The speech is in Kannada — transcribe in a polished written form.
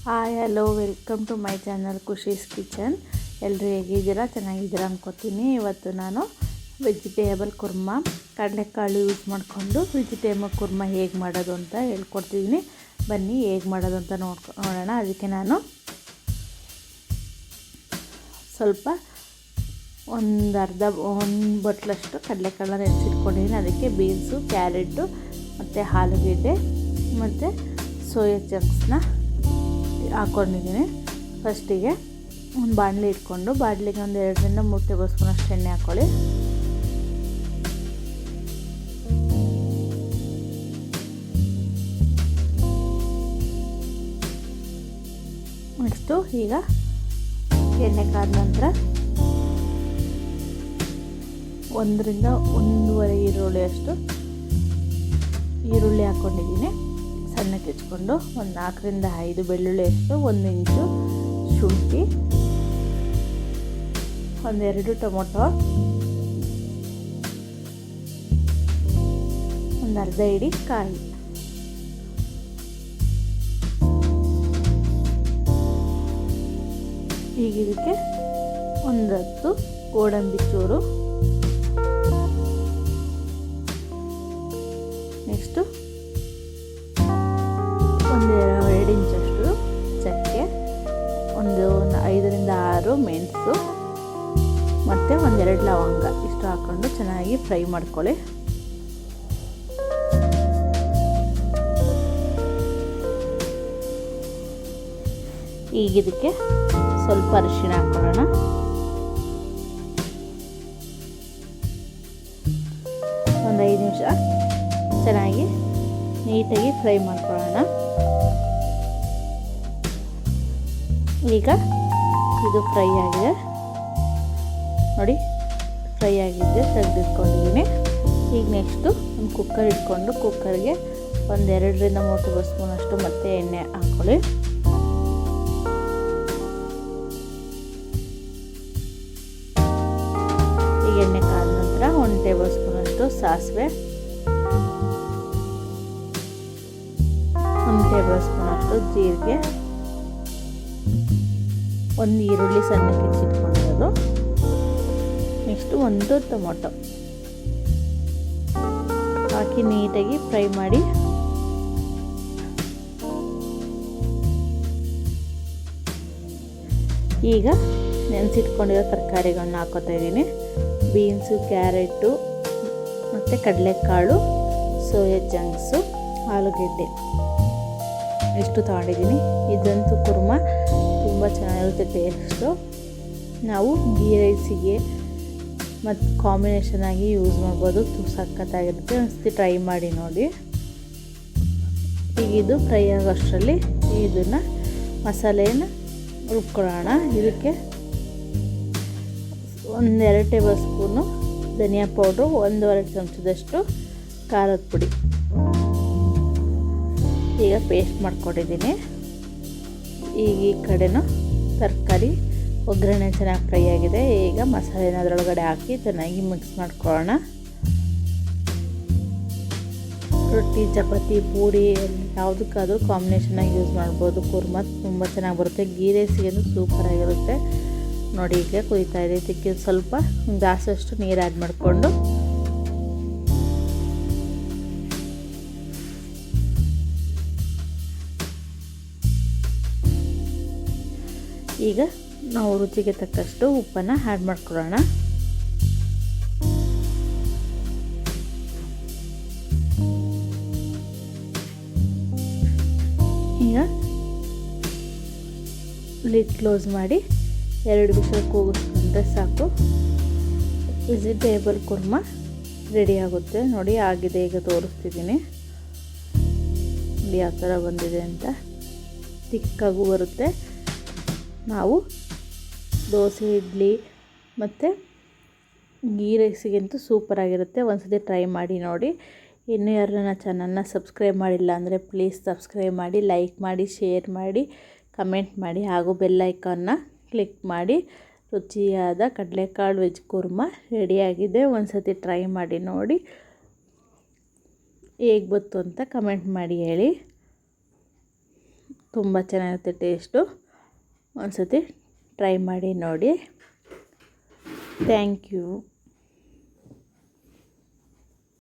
Hi hello welcome to my channel Khushi's kitchen. ಎಲ್ಲರೂ ಹೇಗಿದ್ದೀರಾ? ಚೆನ್ನಾಗಿದ್ದೀರಾ ಅಂದ್ಕೋತೀನಿ. ಇವತ್ತು ನಾನು ವೆಜಿಟೇಬಲ್ ಕುರ್ಮಾ ಕಡಲೆಕಾಳು ಯೂಸ್ ಮಾಡಿಕೊಂಡು ವೆಜಿಟೇಬಲ್ ಕುರ್ಮಾ ಹೇಗೆ ಮಾಡೋದು ಅಂತ ಹೇಳ್ಕೊಡ್ತಿದ್ದೀನಿ. ಬನ್ನಿ ಹೇಗೆ ಮಾಡೋದು ಅಂತ ನೋಡೋಣ. ಅದಕ್ಕೆ ನಾನು ಸ್ವಲ್ಪ ಒಂದು ಬಟ್ಲಷ್ಟು ಕಡಲೆಕಾಳನ್ನ ನೆನೆಸಿಟ್ಕೊಂಡಿದ್ದೀನಿ. ಅದಕ್ಕೆ ಬೀನ್ಸು, ಕ್ಯಾರೆಟು ಮತ್ತು ಆಲೂಗೆಡ್ಡೆ ಮತ್ತು ಸೋಯಾ ಚಂಕ್ಸ್ನ ಹಾಕ್ಕೊಂಡಿದ್ದೀನಿ. ಫಸ್ಟಿಗೆ ಒಂದು ಬಾಣಲೆ ಇಟ್ಕೊಂಡು ಬಾಣಲೆಗೆ ಒಂದು 2-3 ಟೇಬಲ್ ಸ್ಪೂನಷ್ಟು ಎಣ್ಣೆ ಹಾಕ್ಕೊಳ್ಳಿ. ನೆಕ್ಸ್ಟು ಈಗ ಎಣ್ಣೆ ಕಾದ ನಂತರ 1-1.5 ಈರುಳ್ಳಿಯಷ್ಟು ಈರುಳ್ಳಿ ಹಾಕ್ಕೊಂಡಿದ್ದೀನಿ. ಸಣ್ಣಕ್ಕೆ ಹೆಚ್ಕೊಂಡು 4-5 ಬೆಳ್ಳುಳ್ಳಿಯಷ್ಟು, 1 ಇಂಚು ಶುಂಠಿ, 1-2 ಟೊಮೊಟೊ, ಒಂದು ಅರ್ಧ ಹಿಡಿ ಕಾಯಿ. ಈಗ ಇದಕ್ಕೆ 10 ಗೋಡಂಬಿ ಚೂರು, ನೆಕ್ಸ್ಟು 2 ಇಂಚಷ್ಟು ಚಕ್ಕೆ, 5-6 ಮೆಣಸು ಮತ್ತು 1-2 ಲವಂಗ ಇಷ್ಟು ಹಾಕ್ಕೊಂಡು ಚೆನ್ನಾಗಿ ಫ್ರೈ ಮಾಡ್ಕೊಳ್ಳಿ. ಈಗ ಇದಕ್ಕೆ ಸ್ವಲ್ಪ ಅರಿಶಿಣ ಹಾಕೊಳ್ಳೋಣ. ಒಂದು 5 ನಿಮಿಷ ಚೆನ್ನಾಗಿ ನೀಟಾಗಿ ಫ್ರೈ ಮಾಡ್ಕೊಳ್ಳೋಣ. ಈಗ ಇದು ಫ್ರೈ ಆಗಿದೆ ನೋಡಿ, ಫ್ರೈ ಆಗಿದ್ದೆ ತೆಗೆದಿಟ್ಕೊಂಡಿದ್ದೀನಿ. ಈಗ ನೆಕ್ಸ್ಟು ಒಂದು ಕುಕ್ಕರ್ ಇಟ್ಕೊಂಡು ಕುಕ್ಕರ್ಗೆ 2-3 ಟೇಬಲ್ ಸ್ಪೂನಷ್ಟು ಮತ್ತೆ ಎಣ್ಣೆ ಹಾಕ್ಕೊಳ್ಳಿ. ಈಗ ಎಣ್ಣೆ ಕಾದ ನಂತರ 1 ಟೇಬಲ್ ಸ್ಪೂನಷ್ಟು ಸಾಸಿವೆ, 1 ಟೇಬಲ್ ಸ್ಪೂನಷ್ಟು ಜೀರಿಗೆ, 1 ಈರುಳ್ಳಿ ಸಣ್ಣಕ್ಕೆ ಹೆಚ್ಚಿಟ್ಕೊಂಡಿರೋದು, ನೆಕ್ಸ್ಟು 1 ಟೊಮೊಟೊ ಹಾಕಿ ನೀಟಾಗಿ ಫ್ರೈ ಮಾಡಿ. ಈಗ ನೆನೆಸಿಟ್ಕೊಂಡಿರೋ ತರಕಾರಿಗಳನ್ನ ಹಾಕೋತಾ ಇದ್ದೀನಿ. ಬೀನ್ಸು, ಕ್ಯಾರೆಟು ಮತ್ತು ಕಡಲೆಕಾಳು, ಸೋಯಾ ಚಂಕ್ಸು, ಆಲೂಗೆಡ್ಡೆ ಇಷ್ಟು ತೊಗೊಂಡಿದ್ದೀನಿ. ಇದಂತೂ ಕುರ್ಮಾ ತುಂಬ ಚೆನ್ನಾಗಿರುತ್ತೆ ಟೇಸ್ಟು. ನಾವು ಗೀ ರೈಸಿಗೆ ಮತ್ತು ಕಾಂಬಿನೇಷನ್ ಆಗಿ ಯೂಸ್ ಮಾಡ್ಬೋದು. ಸಖತ್ತಾಗಿರುತ್ತೆ. ಒಂದ್ಸತಿ ಟ್ರೈ ಮಾಡಿ ನೋಡಿ. ಈಗ ಇದು ಫ್ರೈ ಆಗೋಷ್ಟರಲ್ಲಿ ಇದನ್ನು ಮಸಾಲೆಯನ್ನು ರುಬ್ಕೊಳ್ಳೋಣ. ಇದಕ್ಕೆ 1-2 ಟೇಬಲ್ ಸ್ಪೂನು ಧನಿಯಾ ಪೌಡ್ರು, 1-2 ಚಮಚದಷ್ಟು ಖಾರದ ಪುಡಿ ಈಗ ಪೇಸ್ಟ್ ಮಾಡ್ಕೊಂಡಿದ್ದೀನಿ. ಈಗ ಈ ಕಡೆನೂ ತರಕಾರಿ ಒಗ್ಗರಣೆ ಚೆನ್ನಾಗಿ ಫ್ರೈ ಆಗಿದೆ. ಈಗ ಮಸಾಲೆನ ಅದರೊಳಗಡೆ ಹಾಕಿ ಚೆನ್ನಾಗಿ ಮಿಕ್ಸ್ ಮಾಡ್ಕೊಳ್ಳೋಣ. ರೊಟ್ಟಿ, ಚಪಾತಿ, ಪೂರಿ ಯಾವುದಕ್ಕಾದರೂ ಕಾಂಬಿನೇಷನಾಗಿ ಯೂಸ್ ಮಾಡ್ಬೋದು. ಕುರ್ಮಾ ತುಂಬ ಚೆನ್ನಾಗಿ ಬರುತ್ತೆ. ಗೀ ರೈಸಿಗೆ ಸೂಪರಾಗಿರುತ್ತೆ ನೋಡಿ. ಈಗ ಕುದೀತಾ ಇದೆ. ಇದಕ್ಕೆ ಸ್ವಲ್ಪ ಗ್ಲಾಸಷ್ಟು ನೀರು ಆ್ಯಡ್ ಮಾಡಿಕೊಂಡು ಈಗ ನಾವು ರುಚಿಗೆ ತಕ್ಕಷ್ಟು ಉಪ್ಪನ್ನು ಆ್ಯಡ್ ಮಾಡ್ಕೊಳ್ಳೋಣ. ಈಗ ಲಿಡ್ ಕ್ಲೋಸ್ ಮಾಡಿ 2 ವಿಷಲ್ ಕೂಗಿಸ್ಕೊಂಡ್ರೆ ಸಾಕು. ವೆಜಿಟೇಬಲ್ ಕುರ್ಮಾ ರೆಡಿ ಆಗುತ್ತೆ ನೋಡಿ. ಆಗಿದೆ, ಈಗ ತೋರಿಸ್ತಿದ್ದೀನಿ ಯಾವ ಥರ ಬಂದಿದೆ ಅಂತ. ತಿಕ್ಕಾಗೂ ಬರುತ್ತೆ. ನಾವು ದೋಸೆ, ಇಡ್ಲಿ ಮತ್ತು ಗೀ ರೈಸಿಗಂತೂ ಸೂಪರಾಗಿರುತ್ತೆ. ಒಂದ್ಸತಿ ಟ್ರೈ ಮಾಡಿ ನೋಡಿ. ಇನ್ನೂ ಯಾರು ನನ್ನ ಚಾನಲ್ನ ಸಬ್ಸ್ಕ್ರೈಬ್ ಮಾಡಿಲ್ಲ ಅಂದರೆ ಪ್ಲೀಸ್ ಸಬ್ಸ್ಕ್ರೈಬ್ ಮಾಡಿ, ಲೈಕ್ ಮಾಡಿ, ಶೇರ್ ಮಾಡಿ, ಕಮೆಂಟ್ ಮಾಡಿ ಹಾಗೂ ಬೆಲ್ ಐಕಾನ್ನ ಕ್ಲಿಕ್ ಮಾಡಿ. ರುಚಿಯಾದ ಕಡಲೆಕಾಳು ವೆಜ್ ಕುರ್ಮಾ ರೆಡಿಯಾಗಿದೆ. ಒಂದ್ಸತಿ ಟ್ರೈ ಮಾಡಿ ನೋಡಿ. ಹೇಗೆ ಬಂತು ಅಂತ ಕಮೆಂಟ್ ಮಾಡಿ ಹೇಳಿ. ತುಂಬ ಚೆನ್ನಾಗಿರುತ್ತೆ ಟೇಸ್ಟು. ಒಂದು ಸತಿ ಟ್ರೈ ಮಾಡಿ ನೋಡಿ. Thank you.